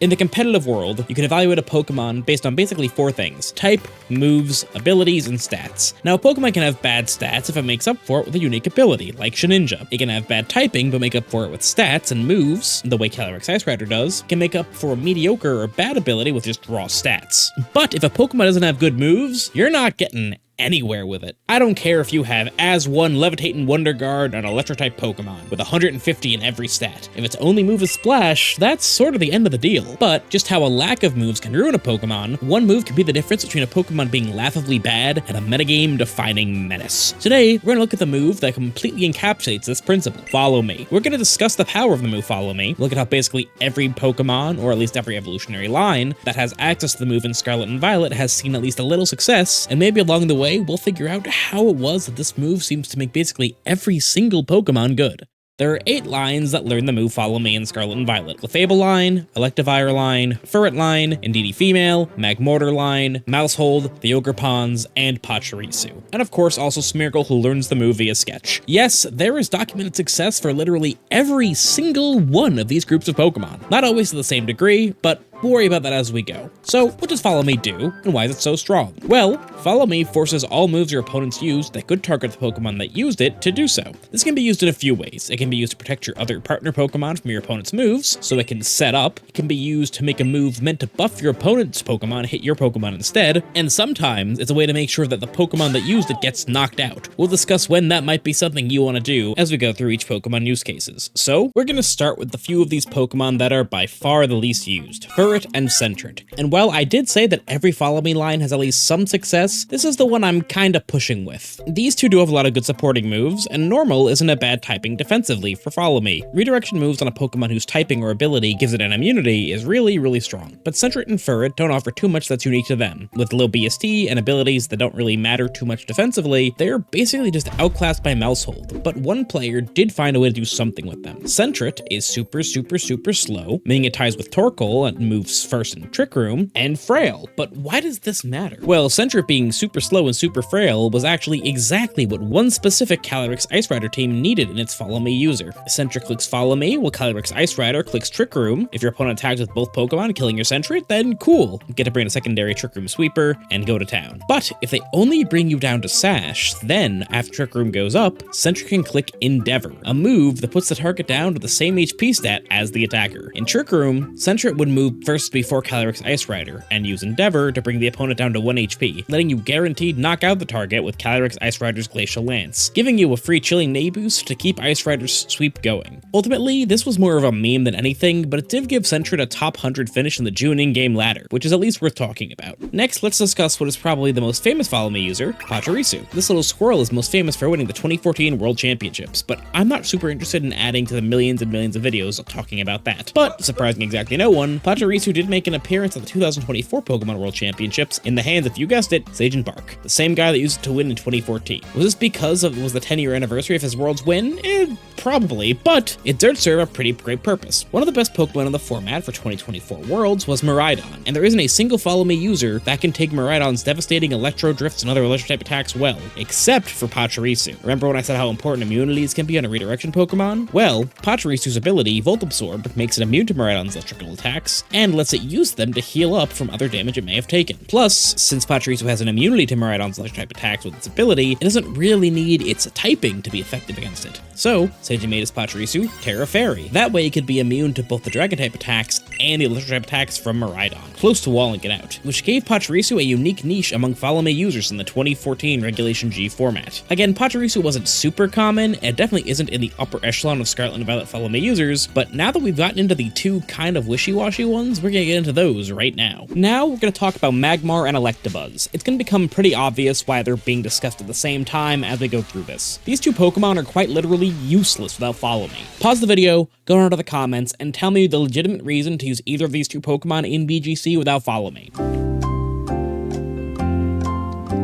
In the competitive world, you can evaluate a Pokemon based on basically 4 things: type, moves, abilities, and stats. Now, a Pokemon can have bad stats if it makes up for it with a unique ability, like Shedinja. It can have bad typing, but make up for it with stats and moves, the way Calyrex Ice Rider does. It can make up for a mediocre or bad ability with just raw stats. But if a Pokemon doesn't have good moves, you're not getting anywhere with it. I don't care if you have As-1, Levitating Wonder Guard, an Electro-type Pokemon with 150 in every stat. If its only move is Splash, that's sort of the end of the deal. But just how a lack of moves can ruin a Pokemon, one move can be the difference between a Pokemon being laughably bad and a metagame-defining menace. Today, we're gonna look at the move that completely encapsulates this principle: Follow Me. We're gonna discuss the power of the move Follow Me, look at how basically every Pokemon, or at least every evolutionary line, that has access to the move in Scarlet and Violet has seen at least a little success, and maybe along the way, we'll figure out how it was that this move seems to make basically every single Pokemon good. There are 8 lines that learn the move Follow Me in Scarlet and Violet: Clefable line, Electivire line, Furret line, Indeedee female, Magmar line, Maushold, the Ogerpons, and Pachirisu. And of course also Smeargle, who learns the move via Sketch. Yes, there is documented success for literally every single one of these groups of Pokemon. Not always to the same degree, but we'll worry about that as we go. So, what does Follow Me do, and why is it so strong? Well, Follow Me forces all moves your opponents use that could target the Pokemon that used it to do so. This can be used in a few ways. It can be used to protect your other partner Pokemon from your opponent's moves, so it can set up. It can be used to make a move meant to buff your opponent's Pokemon hit your Pokemon instead, and sometimes it's a way to make sure that the Pokemon that used it gets knocked out. We'll discuss when that might be something you want to do as we go through each Pokemon use cases. So, we're going to start with the few of these Pokemon that are by far the least used: Furret and Sentret. And while I did say that every Follow Me line has at least some success, this is the one I'm kinda pushing with. These two do have a lot of good supporting moves, and Normal isn't a bad typing defensively for Follow Me. Redirection moves on a Pokemon whose typing or ability gives it an immunity is really strong. But Sentret and Furret don't offer too much that's unique to them. With low BST and abilities that don't really matter too much defensively, they're basically just outclassed by Maushold. But one player did find a way to do something with them. Sentret is super slow, meaning it ties with Torkoal and moves first in Trick Room, and frail. But why does this matter? Well, Sentret being super slow and super frail was actually exactly what one specific Calyrex Ice Rider team needed in its Follow Me user. Sentret clicks Follow Me, while Calyrex Ice Rider clicks Trick Room. If your opponent tags with both Pokemon killing your Sentret, then cool. Get to bring a secondary Trick Room sweeper and go to town. But if they only bring you down to Sash, then after Trick Room goes up, Sentret can click Endeavor, a move that puts the target down to the same HP stat as the attacker. In Trick Room, Sentret would move first before Calyrex Ice Rider, and use Endeavor to bring the opponent down to 1 HP, letting you guaranteed knock out the target with Calyrex Ice Rider's Glacial Lance, giving you a free Chilling Knee boost to keep Ice Rider's sweep going. Ultimately, this was more of a meme than anything, but it did give Sentret a top 100 finish in the June in-game ladder, which is at least worth talking about. Next, let's discuss what is probably the most famous Follow Me user, Pachirisu. This little squirrel is most famous for winning the 2014 World Championships, but I'm not super interested in adding to the millions and millions of videos talking about that. But, surprising exactly no one, Pachirisu did make an appearance at the 2024 Pokemon World Championships in the hands, if you guessed it, Sage and Bark, the same guy that used it to win in 2014. Was this because it was the 10-year anniversary of his World's win? Probably, but it did serve a pretty great purpose. One of the best Pokemon in the format for 2024 Worlds was Miraidon, and there isn't a single Follow Me user that can take Miraidon's devastating Electro Drifts and other Electro-type attacks well, except for Pachirisu. Remember when I said how important immunities can be on a redirection Pokemon? Well, Pachirisu's ability, Volt Absorb, makes it immune to Miraidon's electrical attacks, and lets it use them to heal up from other damage it may have taken. Plus, since Pachirisu has an immunity to Miraidon's electric-type attacks with its ability, it doesn't really need its typing to be effective against it. So, Sage made his Pachirisu Tera Fairy. That way it could be immune to both the Dragon-type attacks and the electric-type attacks from Miraidon, close to walling it out, which gave Pachirisu a unique niche among Follow Me users in the 2014 Regulation G format. Again, Pachirisu wasn't super common, and definitely isn't in the upper echelon of Scarlet and Violet Follow Me users, but now that we've gotten into the two kind of wishy-washy ones, we're gonna get into those right now. Now, we're gonna talk about Magmar and Electabuzz. It's gonna become pretty obvious why they're being discussed at the same time as we go through this. These two Pokemon are quite literally useless without Follow Me. Pause the video, go down to the comments, and tell me the legitimate reason to use either of these two Pokemon in VGC without Follow Me.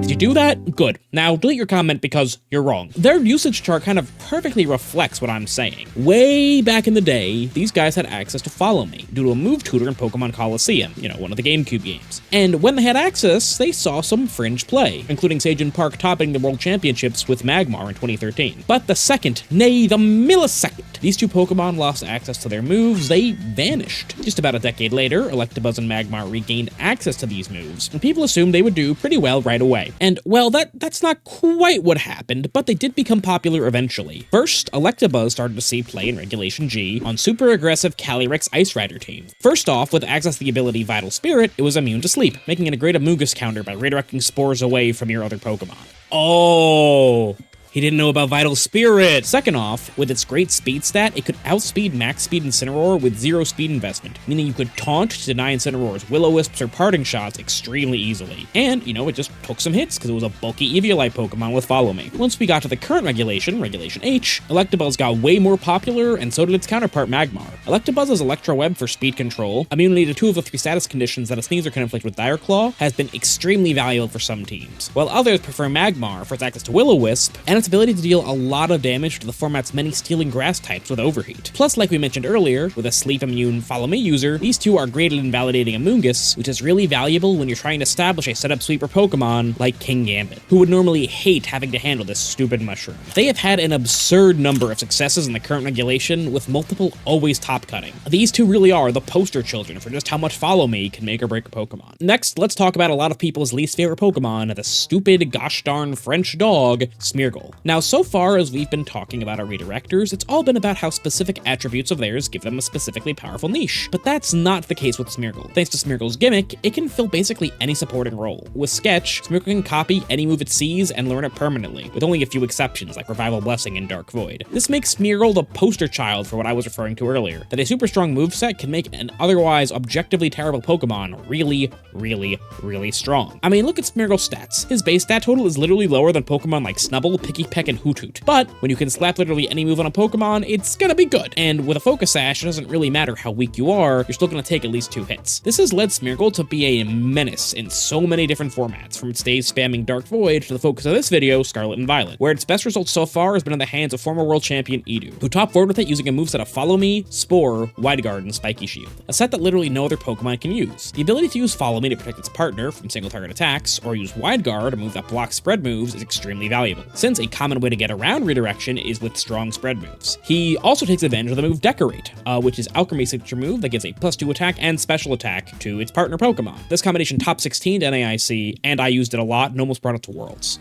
Did you do that? Good. Now delete your comment because you're wrong. Their usage chart kind of perfectly reflects what I'm saying. Way back in the day, these guys had access to Follow Me due to a move tutor in Pokemon Coliseum, one of the GameCube games. And when they had access, they saw some fringe play, including Sajin Park topping the World Championships with Magmar in 2013. But the second, nay, the millisecond, these two Pokemon lost access to their moves, they vanished. Just about a decade later, Electabuzz and Magmar regained access to these moves, and people assumed they would do pretty well right away. And, well, that's not quite what happened, but they did become popular eventually. First, Electabuzz started to see play in Regulation G on super aggressive Calyrex Ice Rider team. First off, with access to the ability Vital Spirit, it was immune to sleep, making it a great Amoonguss counter by redirecting spores away from your other Pokemon. Oh, he didn't know about Vital Spirit. Second off, with its great speed stat, it could outspeed max speed Incineroar with 0 speed investment, meaning you could taunt to deny Incineroar's Will-O-Wisps or Parting Shots extremely easily. And, it just took some hits because it was a bulky Eviolite Pokemon with Follow Me. Once we got to the current regulation, Regulation H, Electabuzz got way more popular, and so did its counterpart Magmar. Electabuzz's Electro Web for speed control, immunity to 2 of the 3 status conditions that a Sneasel can inflict with Dire Claw, has been extremely valuable for some teams, while others prefer Magmar for its access to Will-O-Wisp and its ability to deal a lot of damage to the format's many Steel and Grass types with Overheat. Plus, like we mentioned earlier, with a sleep-immune Follow Me user, these two are great at invalidating Amoonguss, which is really valuable when you're trying to establish a setup sweeper Pokemon like King Gambit, who would normally hate having to handle this stupid mushroom. They have had an absurd number of successes in the current regulation, with multiple always top-cutting. These two really are the poster children for just how much Follow Me can make or break a Pokemon. Next, let's talk about a lot of people's least favorite Pokemon, the stupid gosh darn French dog, Smeargle. Now, so far as we've been talking about our redirectors, it's all been about how specific attributes of theirs give them a specifically powerful niche. But that's not the case with Smeargle. Thanks to Smeargle's gimmick, it can fill basically any supporting role. With Sketch, Smeargle can copy any move it sees and learn it permanently, with only a few exceptions like Revival Blessing and Dark Void. This makes Smeargle the poster child for what I was referring to earlier, that a super strong moveset can make an otherwise objectively terrible Pokemon really, really, really strong. I mean, look at Smeargle's stats. His base stat total is literally lower than Pokemon like Snubbull, Pikipek, and Hoothoot. But when you can slap literally any move on a Pokemon, it's gonna be good. And with a Focus Sash, it doesn't really matter how weak you are, you're still gonna take at least 2 hits. This has led Smeargle to be a menace in so many different formats, from its days spamming Dark Void to the focus of this video, Scarlet and Violet, where its best results so far has been in the hands of former world champion Indeedee, who top forward with it using a moveset of Follow Me, Spore, Wide Guard, and Spiky Shield, a set that literally no other Pokemon can use. The ability to use Follow Me to protect its partner from single target attacks, or use Wide Guard, a move that blocks spread moves, is extremely valuable, since a common way to get around redirection is with strong spread moves. He also takes advantage of the move Decorate, which is Alchemy's signature move that gives a +2 attack and special attack to its partner Pokemon. This combination top 16 to NAIC, and I used it a lot and almost brought it to Worlds.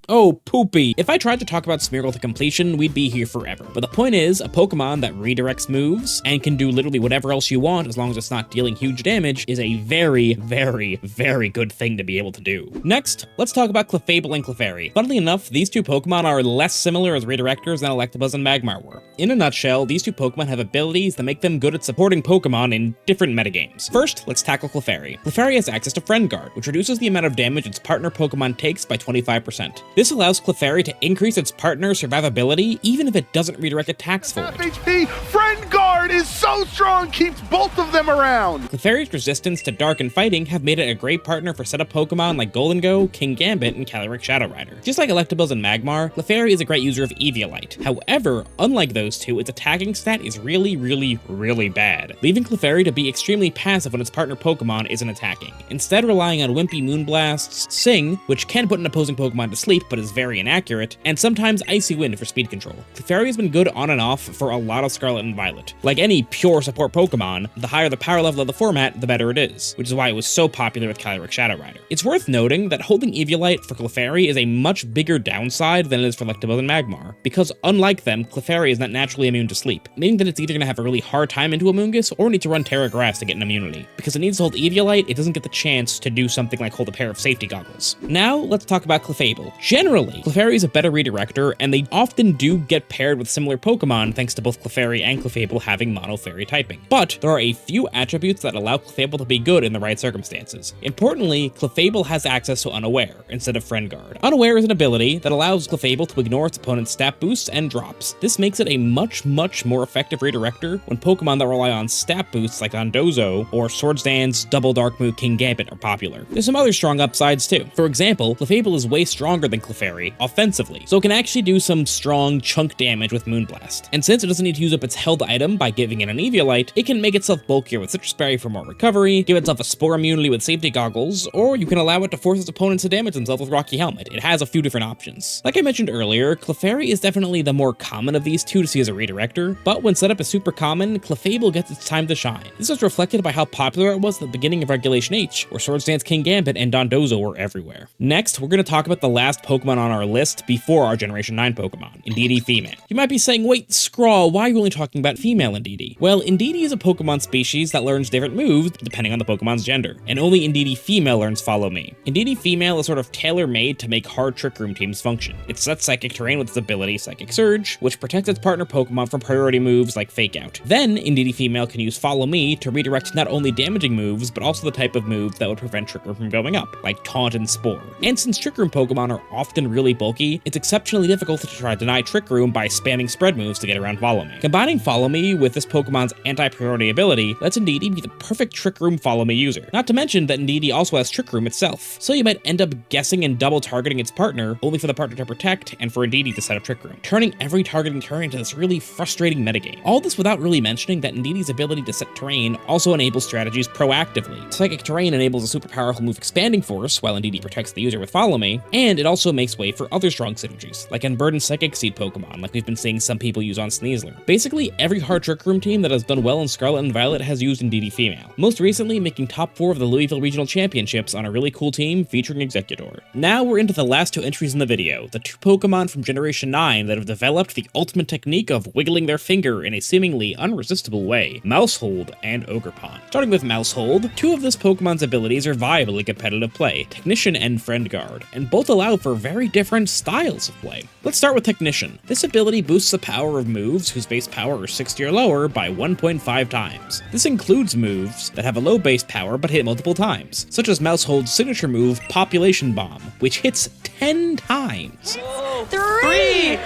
Oh, poopy. If I tried to talk about Smeargle to completion, we'd be here forever. But the point is, a Pokemon that redirects moves and can do literally whatever else you want as long as it's not dealing huge damage is a very, very, very good thing to be able to do. Next, let's talk about Clefable and Clefairy. Funnily enough, these two Pokemon are less similar as redirectors than Electabuzz and Magmar were. In a nutshell, these two Pokemon have abilities that make them good at supporting Pokemon in different metagames. First, let's tackle Clefairy. Clefairy has access to Friend Guard, which reduces the amount of damage its partner Pokemon takes by 25%. This allows Clefairy to increase its partner's survivability even if it doesn't redirect attacks for it. FHP, Friend Guard is so strong, keeps both of them around! Clefairy's resistance to Dark and Fighting have made it a great partner for setup Pokemon like Golden Go, King Gambit, and Calyrex Shadow Rider. Just like Electabuzz and Magmar, Clefairy is a great user of Eviolite. However, unlike those two, its attacking stat is really, really, really bad, leaving Clefairy to be extremely passive when its partner Pokemon isn't attacking, instead relying on wimpy Moonblasts, Sing, which can put an opposing Pokemon to sleep but is very inaccurate, and sometimes Icy Wind for speed control. Clefairy has been good on and off for a lot of Scarlet and Violet. Like any pure support Pokemon, the higher the power level of the format, the better it is, which is why it was so popular with Calyrex Shadow Rider. It's worth noting that holding Eviolite for Clefairy is a much bigger downside than it is for Electabuzz and Magmar, because unlike them, Clefairy is not naturally immune to sleep, meaning that it's either going to have a really hard time into Amoonguss or need to run Terra Grass to get an immunity. Because it needs to hold Eviolite, it doesn't get the chance to do something like hold a pair of safety goggles. Now, let's talk about Clefable. Generally, Clefairy is a better redirector, and they often do get paired with similar Pokemon thanks to both Clefairy and Clefable having Mono Fairy typing. But there are a few attributes that allow Clefable to be good in the right circumstances. Importantly, Clefable has access to Unaware instead of Friend Guard. Unaware is an ability that allows Clefable to ignore its opponent's stat boosts and drops. This makes it a much more effective redirector when Pokemon that rely on stat boosts like Dondozo or Swords Dance, Double Dark Move, King Gambit are popular. There's some other strong upsides too. For example, Clefable is way stronger than Clefairy offensively, so it can actually do some strong chunk damage with Moonblast. And since it doesn't need to use up its held item by giving it an Eviolite, it can make itself bulkier with Citrus Berry for more recovery, give itself a Spore immunity with Safety Goggles, or you can allow it to force its opponents to damage themselves with Rocky Helmet. It has a few different options. Like I mentioned earlier, Clefairy is definitely the more common of these two to see as a redirector, but when set up as super common, Clefable gets its time to shine. This is reflected by how popular it was at the beginning of Regulation H, where Swords Dance, King Gambit, and Dondozo were everywhere. Next, we're going to talk about the last Pokemon on our list before our Generation 9 Pokemon, Indeedee Female. You might be saying, wait, Scrawl, why are you only talking about female Indeedee? Well, Indeedee is a Pokemon species that learns different moves depending on the Pokemon's gender, and only Indeedee Female learns Follow Me. Indeedee Female is sort of tailor-made to make hard Trick Room teams function. It sets Psychic Terrain with its ability Psychic Surge, which protects its partner Pokemon from priority moves like Fake Out. Then, Indeedee Female can use Follow Me to redirect not only damaging moves, but also the type of move that would prevent Trick Room from going up, like Taunt and Spore. And since Trick Room Pokemon are often really bulky, it's exceptionally difficult to try to deny Trick Room by spamming spread moves to get around Follow Me. Combining Follow Me with this Pokemon's anti-priority ability lets Indeedee be the perfect Trick Room Follow Me user. Not to mention that Indeedee also has Trick Room itself, so you might end up guessing and double targeting its partner, only for the partner to protect and for Indeedee to set up Trick Room, turning every targeting turn into this really frustrating metagame. All this without really mentioning that Indeedee's ability to set terrain also enables strategies proactively. Psychic Terrain enables a super powerful move Expanding Force, while Indeedee protects the user with Follow Me, and it also makes way for other strong synergies, like Unburdened Psychic Seed Pokemon, like we've been seeing some people use on Sneasler. Basically, every hard Trick Room team that has done well in Scarlet and Violet has used Indeedee Female, most recently making top 4 of the Louisville Regional Championships on a really cool team featuring Executor. Now we're into the last 2 entries in the video, the 2 Pokemon from Generation 9 that have developed the ultimate technique of wiggling their finger in a seemingly unresistible way, Maushold and Ogerpon. Starting with Maushold, 2 of this Pokemon's abilities are viable in competitive play, Technician and Friend Guard, and both allow for very different styles of play. Let's start with Technician. This ability boosts the power of moves whose base power is 60 or lower by 1.5 times. This includes moves that have a low base power but hit multiple times, such as Maushold's signature move Population Bomb, which hits 10 times. 3,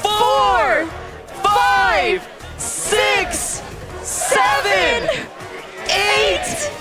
4, 5, 6, 7, 8,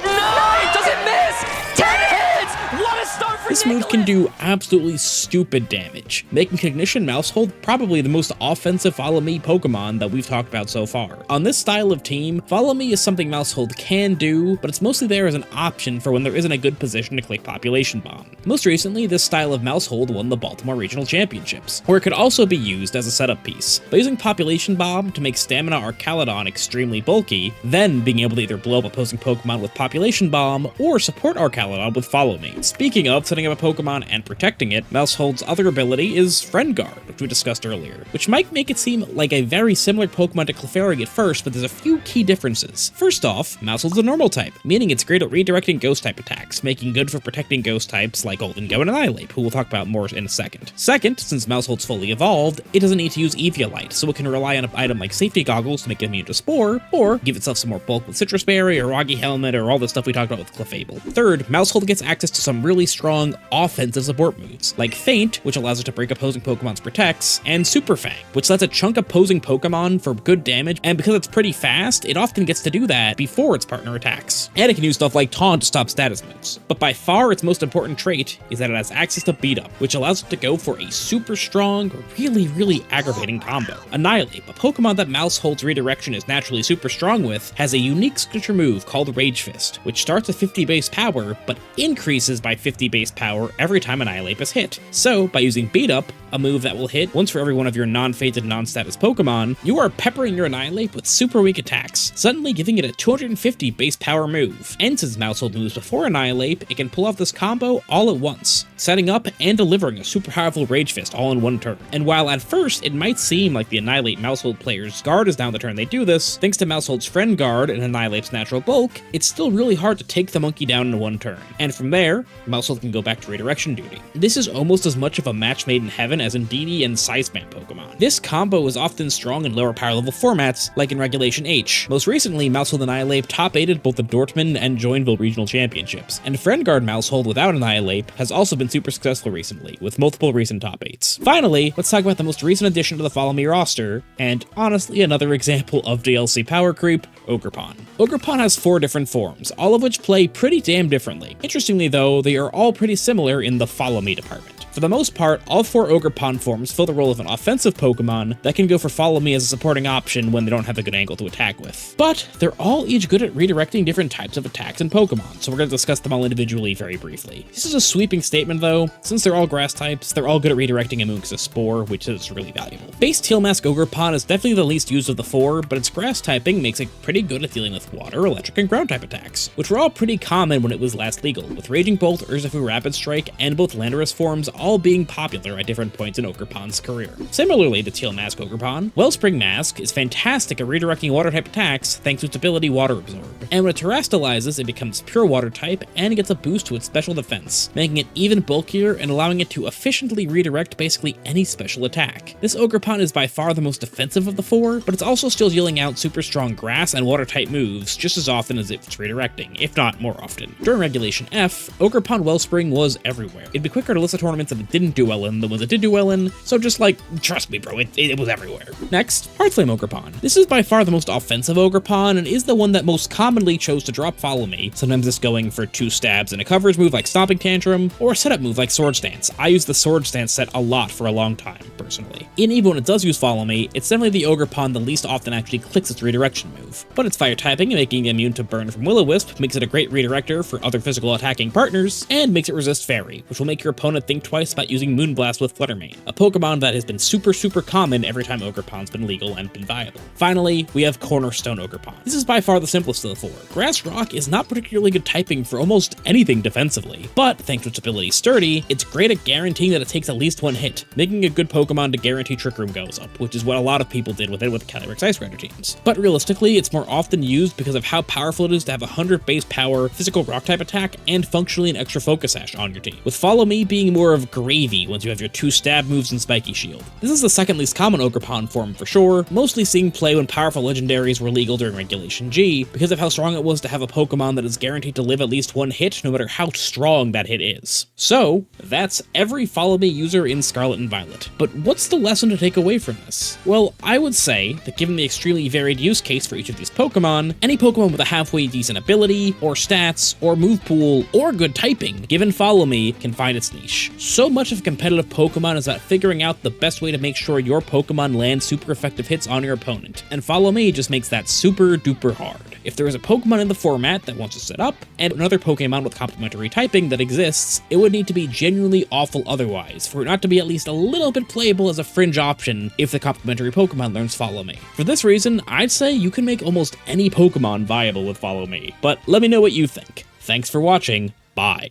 9. Does it miss? 10 hits! What a start for This move can do absolutely stupid damage, making Technician Maushold probably the most offensive Follow Me Pokemon that we've talked about so far. On this style of team, Follow Me is something Maushold can do, but it's mostly there as an option for when there isn't a good position to click Population Bomb. Most recently, this style of Maushold won the Baltimore Regional Championships, where it could also be used as a setup piece. By using Population Bomb to make Stamina or Caladon extremely bulky, then being able to either blow up opposing Pokemon with Population Bomb, or support our Caladon with Follow Me. Speaking of setting up a Pokemon and protecting it, Maushold's other ability is Friend Guard, which we discussed earlier, which might make it seem like a very similar Pokemon to Clefairy at first, but there's a few key differences. First off, Maushold's a normal type, meaning it's great at redirecting ghost type attacks, making good for protecting ghost types like Golden Go and Annihilate, who we'll talk about more in a second. Second, since Maushold's fully evolved, it doesn't need to use Eviolite, so it can rely on an item like Safety Goggles to make it immune to Spore, or give itself some more bulk with Citrus Berry or Rocky Helmet or all the stuff we talked about with Clefable. Third, Maushold gets access to some really strong offensive support moves, like Feint, which allows it to break opposing Pokemon's protects, and Super Fang, which lets it chunk opposing Pokemon for good damage, and because it's pretty fast, it often gets to do that before its partner attacks. And it can use stuff like Taunt to stop status moves. But by far its most important trait is that it has access to Beat Up, which allows it to go for a super strong, really aggravating combo. Annihilate, a Pokemon that Maushold's redirection is naturally super strong with, has a unique signature move called Rage Fist, which starts at 50 base power, but increases by 50 base power every time Annihilate is hit. So, by using Beat Up, a move that will hit once for every one of your non-fated non-status Pokemon, you are peppering your Annihilate with super weak attacks, suddenly giving it a 250 base power move. And since Maushold moves before Annihilate, it can pull off this combo all at once, setting up and delivering a super powerful Rage Fist all in one turn. And while at first it might seem like the Annihilate Maushold player's guard is down the turn they do this, thanks to Maushold's Friend Guard and Annihilate's natural bulk, it's still really hard to take the monkey down in one turn. And from there, Maushold can go back neglect redirection duty. This is almost as much of a match made in heaven as Indeedee and Sizemap Pokemon. This combo is often strong in lower power level formats, like in Regulation H. Most recently, Maushold Annihilate top-8'd both the Dortmund and Joinville regional championships, and FriendGuard Maushold without Annihilate has also been super successful recently, with multiple recent top 8s. Finally, let's talk about the most recent addition to the Follow Me roster, and honestly another example of DLC power creep, Ogerpon. Ogerpon has 4 different forms, all of which play pretty damn differently. Interestingly though, they are all pretty similar in the Follow Me department. For the most part, all 4 Ogerpon forms fill the role of an offensive Pokemon that can go for Follow Me as a supporting option when they don't have a good angle to attack with. But they're all each good at redirecting different types of attacks in Pokemon, so we're going to discuss them all individually very briefly. This is a sweeping statement though. Since they're all grass types, they're all good at redirecting a Moon's Spore, which is really valuable. Base Teal Mask Ogerpon is definitely the least used of the 4, but its grass typing makes it pretty good at dealing with water, electric, and ground type attacks, which were all pretty common when it was last legal, with Raging Bolt, Urshifu Rapid Strike, and both Landorus forms all being popular at different points in Ogerpon's career. Similarly to Teal Mask Ogerpon, Wellspring Mask is fantastic at redirecting water type attacks thanks to its ability Water Absorb, and when it terastallizes, it becomes pure water type and gets a boost to its special defense, making it even bulkier and allowing it to efficiently redirect basically any special attack. This Ogerpon is by far the most defensive of the 4, but it's also still dealing out super strong grass and water type moves just as often as if it's redirecting, if not more often. During Regulation F, Ogerpon Wellspring was everywhere. It'd be quicker to list the tournaments that it didn't do well in than ones it did do well in, so just like, trust me bro, it was everywhere. Next, Heartflame Ogerpon. This is by far the most offensive Ogerpon and is the one that most commonly chose to drop Follow Me, sometimes it's going for 2 stabs and a coverage move like Stomping Tantrum, or a setup move like Sword Stance. I use the Sword Stance set a lot for a long time, personally. And even when it does use Follow Me, it's definitely the Ogerpon that least often actually clicks its redirection move. But its fire typing, making it immune to burn from Will-O-Wisp, makes it a great redirector for other physical attacking partners, and makes it resist Fairy, which will make your opponent think twice about using Moonblast with Fluttermane, a Pokemon that has been super common every time Ogerpon's been legal and been viable. Finally, we have Cornerstone Ogerpon. This is by far the simplest of the 4. Grass Rock is not particularly good typing for almost anything defensively, but thanks to its ability Sturdy, it's great at guaranteeing that it takes at least 1 hit, making a good Pokemon to guarantee Trick Room goes up, which is what a lot of people did with it with the Calyrex Ice Rider teams. But realistically, it's more often used because of how powerful it is to have 100 base power, physical rock type attack, and functionally an extra Focus Sash on your team, with Follow Me being more of gravy once you have your 2 stab moves and Spiky Shield. This is the second least common Ogerpon form for sure, mostly seeing play when powerful legendaries were legal during Regulation G, because of how strong it was to have a Pokemon that is guaranteed to live at least 1 hit no matter how strong that hit is. So, that's every Follow Me user in Scarlet and Violet. But what's the lesson to take away from this? Well, I would say that given the extremely varied use case for each of these Pokemon, any Pokemon with a halfway decent ability, or stats, or move pool, or good typing, given Follow Me, can find its niche. So much of competitive Pokemon is about figuring out the best way to make sure your Pokemon land super effective hits on your opponent, and Follow Me just makes that super duper hard. If there is a Pokemon in the format that wants to set up, and another Pokemon with complementary typing that exists, it would need to be genuinely awful otherwise, for it not to be at least a little bit playable as a fringe option if the complementary Pokemon learns Follow Me. For this reason, I'd say you can make almost any Pokemon viable with Follow Me, but let me know what you think. Thanks for watching, bye.